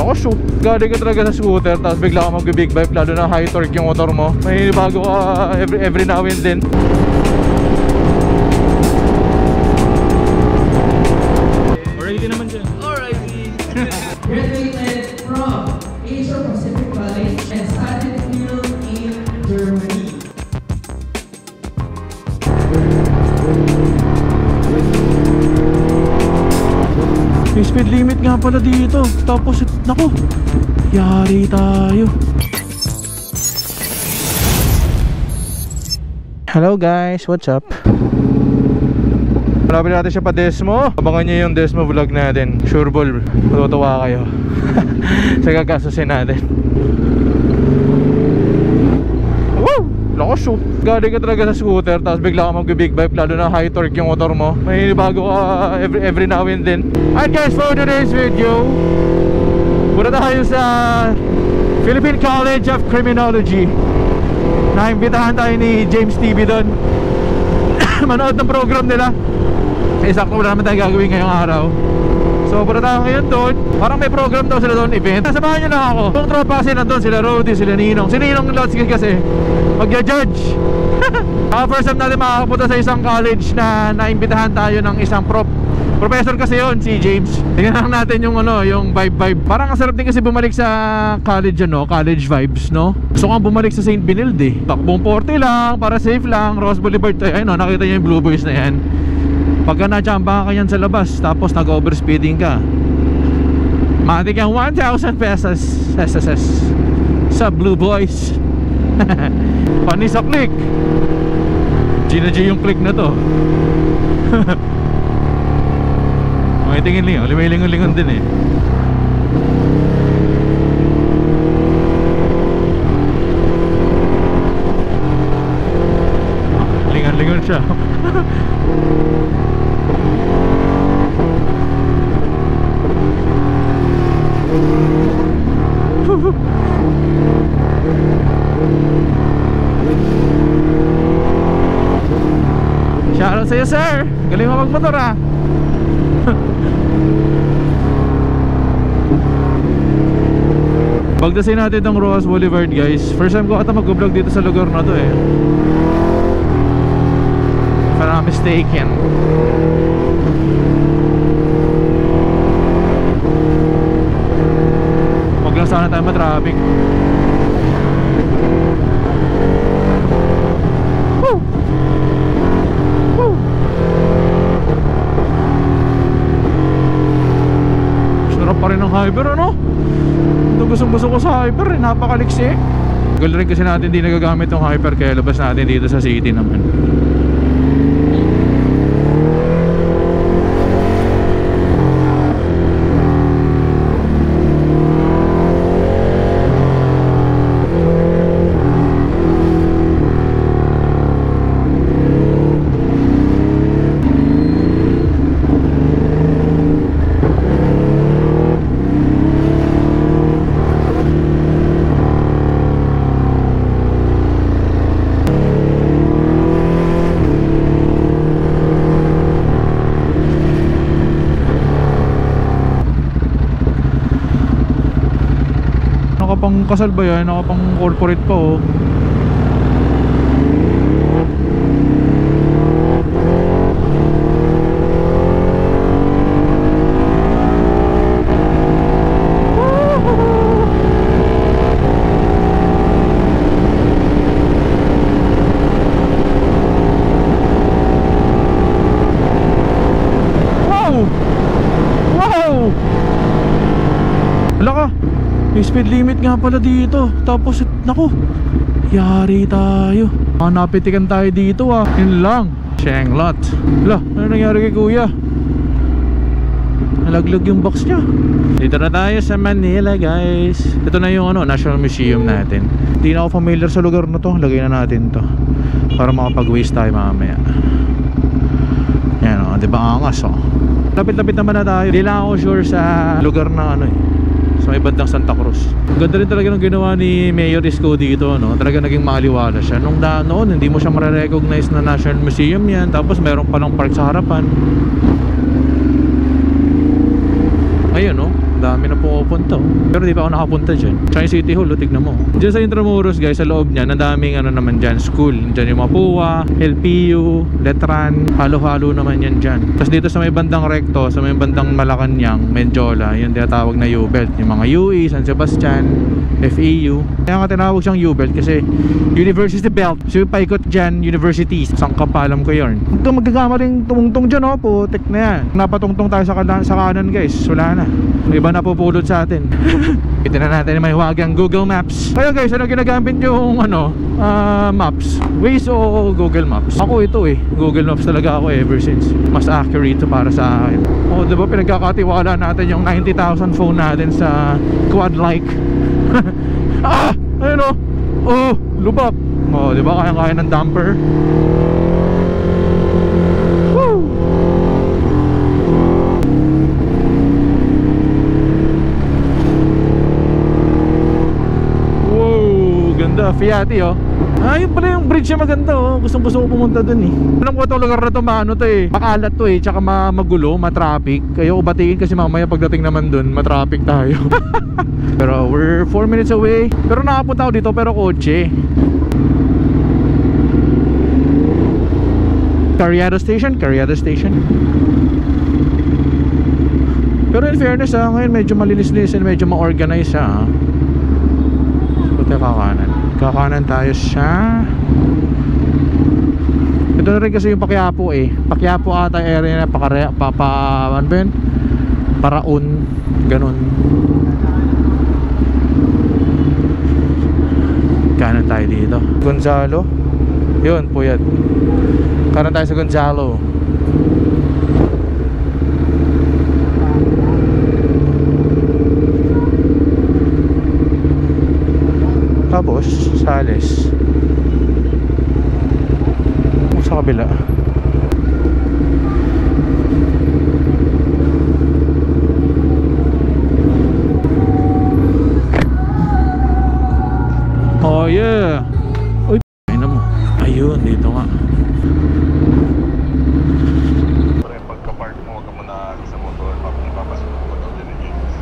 lakas oh. Galing ka talaga sa scooter, tapos bigla ka mag-big bike, lalo na high torque yung motor mo. May bago ka every now and then. Alrighty naman siya. Alrighty. Graduated from Asia Pacific College and studied film in Germany. May speed limit nga pala dito. Tapos, naku, yari tayo. Hello guys, what's up? Malapit natin siya pa Desmo. Abangan nyo yung Desmo vlog natin. Sure ball, matutuwa kayo sa gagasusin natin. Woo! Lakas oh. Galing ka talaga sa scooter, tapos bigla ka mag-big bike, lalo na high torque yung motor mo. May bago ka every now and then. Alright guys, for today's video, punta tayo sa Philippine College of Criminology. Naimbitahan tayo ni James TV doon. Manood ng program nila. Sakto wala naman tayo gagawin ngayong araw. So punta tayo ngayon doon. Parang may program daw sila doon, event. Samahan nyo na ako. Kung tropa kasi nandun, sila Rody, sila Ninong. Si Ninong Lotsky kasi magja-judge. First time natin makakapunta sa isang college na naimbitahan tayo ng isang professor kasi yon, si James. Tingnan lang natin yung ano, yung vibe. Parang ang sarap din kasi bumalik sa college, ano, college vibes, no? Gusto kong bumalik sa St. Benilde eh. Takbong 40 lang, para safe lang. Ross Boulevard tayo. Ayun, no, nakita niyo yung Blue Boys na yan. Pagka na-chamba ka yan sa labas, tapos nag-overspeeding ka, matik yung 1,000 pesos SSS sa Blue Boys. Pani sa click. G na G yung click na to. May tingin-lingon, may lingon-lingon din eh. Lingon-lingon siya. Shoutout sa'yo sir. Galing mo magmotor ah. Pagdasin natin itong Roas Boulevard guys. First time ko ata mag-vlog dito sa lugar na to eh. If I'm not mistaken. Huwag lang sana tayo matraffic. Woo! Woo! Sarap pa rin ng hyper ano? Gustong-gusto ko sa hyper eh, napakaliksi. Tagal rin kasi natin di nagagamit yung hyper, kaya labas natin dito sa city naman. Pang kasal ba yan? Nakapang corporate pa oh. Wow! Wow! Wala ka. May speed limit nga pala dito. Tapos, naku, yari tayo. Napitikan tayo dito ah. Yun lang. Shenglot. Wala, ano nangyari kay kuya? Nalaglag yung box niya. Dito na tayo sa Manila guys. Ito na yung ano, National Museum natin. Hindi na ako familiar sa lugar na to. Lagay na natin to para makapag-waste tayo mamaya. Yan o, diba angas o. Lapit-lapit naman na tayo. Hindi lang ako sure sa lugar na ano eh, sa may bandang Santa Cruz. Ganda rin talaga ng ginawa ni Mayor Isko dito, no? Talaga naging maliwala siya. Nung noon, hindi mo siya mare-recognize na National Museum yan. Tapos meron palang park sa harapan. Ayun, no? Dami na po pupunta. Pero di pa ako nakapunta dyan. Tsaka yung City Hall, tignan mo. Dyan sa Intramuros guys, sa loob niya, ang daming ano naman dyan, school. Dyan yung Mapua, LPU, Letran, halo-halo naman yan dyan. Tapos dito sa may bandang Recto, sa may bandang Malacanang, Menjola, yung tinatawag na U-Belt. Yung mga UE, San Sebastian, FEU. Kaya nga tinawag siyang U-Belt kasi University Belt. So yung paikot dyan, universities. Sangkapalam ko yun. Kung magkagama rin tumungtong dyan, oh, putik na yan. Napatungtong tayo sa kanan guys. Wala na. Iba na pupulot sa atin. Kita na natin may huwagang Google Maps. Kaya guys, ano ginagamit yung maps? Waze o Google Maps? Ako ito Google Maps talaga ako ever since. Mas accurate to para sa akin. Oh, diba pinagkakatiwala natin yung 90,000 phone natin sa quad like. Ayun o. Oh, lubak. Oh, diba kaya-kaya ng damper. Woo! Ganda, Fiati oh. Yun pala yung bridge niya maganda oh. Gustong-gusto ko pumunta dun Alam ko itong lugar na to maano to makalat to tsaka magulo, matraffic. Kaya ubatiin kasi mamaya pagdating naman dun, matraffic tayo. Pero we're 4 minutes away. Pero nakapunta ako dito pero kotse. Carriado Station. Pero in fairness ngayon medyo malinis-linis and medyo ma-organize kakanan tayo siya. Ito na rin kasi yung Paquiapo Paquiapo ata area na ano ba yun? Paraon ganun. Kanan tayo dito Gonzalo. Yun po yan. Kanan tayo sa Gonzalo. Tapos Sales. Sa kabila. Oh yeah. Uy, ayun mo. Ayun, dito nga. Pagka-park mo, huwag ka muna sa motor. Papasok mo daw din yung games.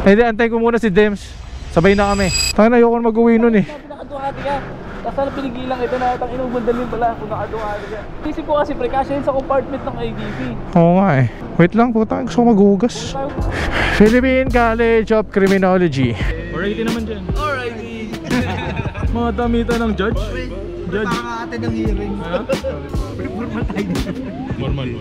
Hindi, antay ko muna si Dems. Sabay na kami. Tayo na, ayoko na mag-uwi nun Pinakaduhati ka. Tapos pinigilan kita na itang inong bandalin pala kung nakaduhati ka. Isip ko kasi precaution sa compartment ng IDP. Oo nga Wait lang po tayo. Gusto ko maghugas. Philippine College of Criminology. 480 naman dyan. Alright. Mga damitan ng judge. Judge. Nakakate ng hearing. Normal tayo dito. Normal.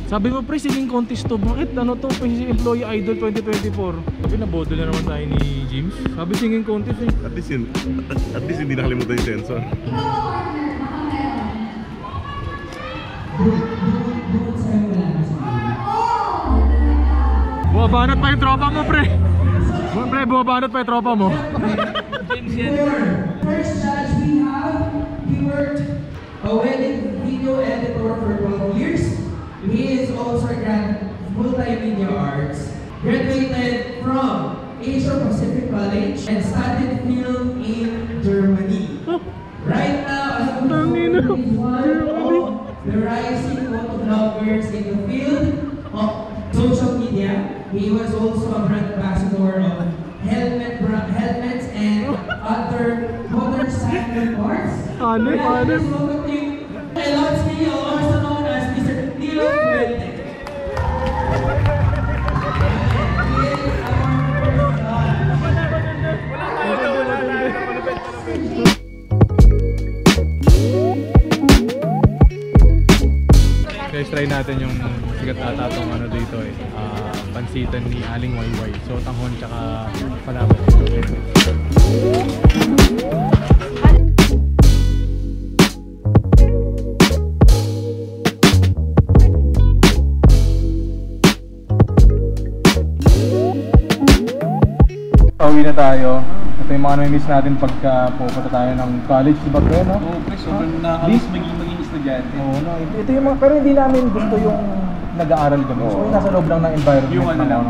Sabi mo pre, singing contest to. Bakit ano to? Employee Idol 2024. Sabi naboto na naman tayo ni James. Sabi singing contest At least hindi nakalimutan yung sensor. Buwabanat pa yung tropa mo pre. Buwabanat pa yung tropa mo. First judge we have, he worked a wedding video editor for 12 years. He is also a multimedia arts. Graduated from Asia Pacific College and studied film in Germany. Right now, as one of the rising photographers in the field of social media. He was also a brand ambassador of helmets and other motorcycle parts. I love Theo, also known as Mr. Theo Duente. Guys, try natin yung sikat ata itong ano dito pansitan ni Aling Wayway. So, tanghon tsaka palaban dito. Pauwi na tayo. Ito yung mga namiss natin pagka pupunta tayo ng college, diba kayo, no? Oo, pre, sobrang nakakalis maging estudyante. Oo, no. Ito yung mga, pero hindi namin gusto yung nag-aaral kami. So, yung nasa loob lang ng environment. Yung ano lang.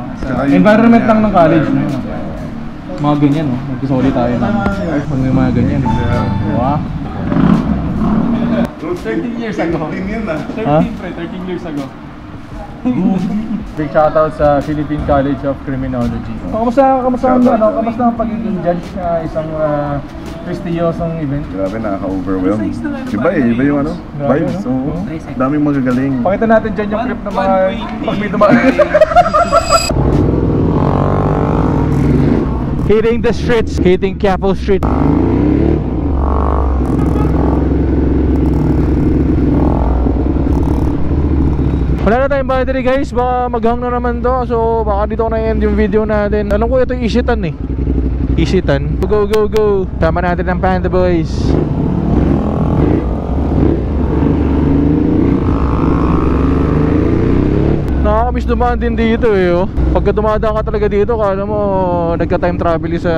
Environment lang ng college, no? Mga ganyan, no? Nagkasoli tayo ng pag may mga ganyan, no? Wow. 13 years ago. 13 yun 13 pre, 13 years ago. Big shoutout sa Philippine College of Criminology. Kamusta ang pagiging judge na isang prestigyosong event? Grabe, nakaka-overwhelm. Iba yung ano, Grabe, vibes. no? Oo. Daming magagaling. Pakita natin dyan yung clip ng mga pag may dumaan. Hitting the streets, hitting Quiapo Street. Wala na tayong battery guys, baka maghang na naman to. So baka dito ko na-end yung video natin. Alam ko ito yung Ishitan eh. Ishitan. Go go go. Tama natin ang Panda Boys. Nakakamiss dumaan din dito eh oh. Pagka dumadaan ka talaga dito, kala mo nagka-time travel sa...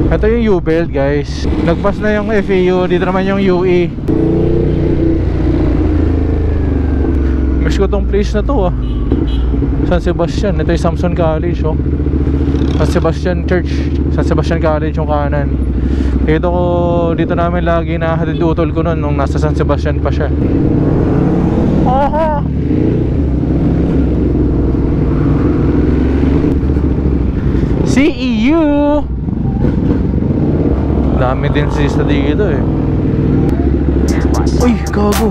Ito yung U-Belt guys. Nagpas na yung FAU, dito naman yung UE. Miss ko tong place na to ah. San Sebastian. Ito yung Samson College oh. San Sebastian Church, San Sebastian College yung kanan. Dito namin lagi nahatid utol ko nun nung nasa San Sebastian pa siya. Aha! CEU! Dami din sista dito eh. Uy, gago!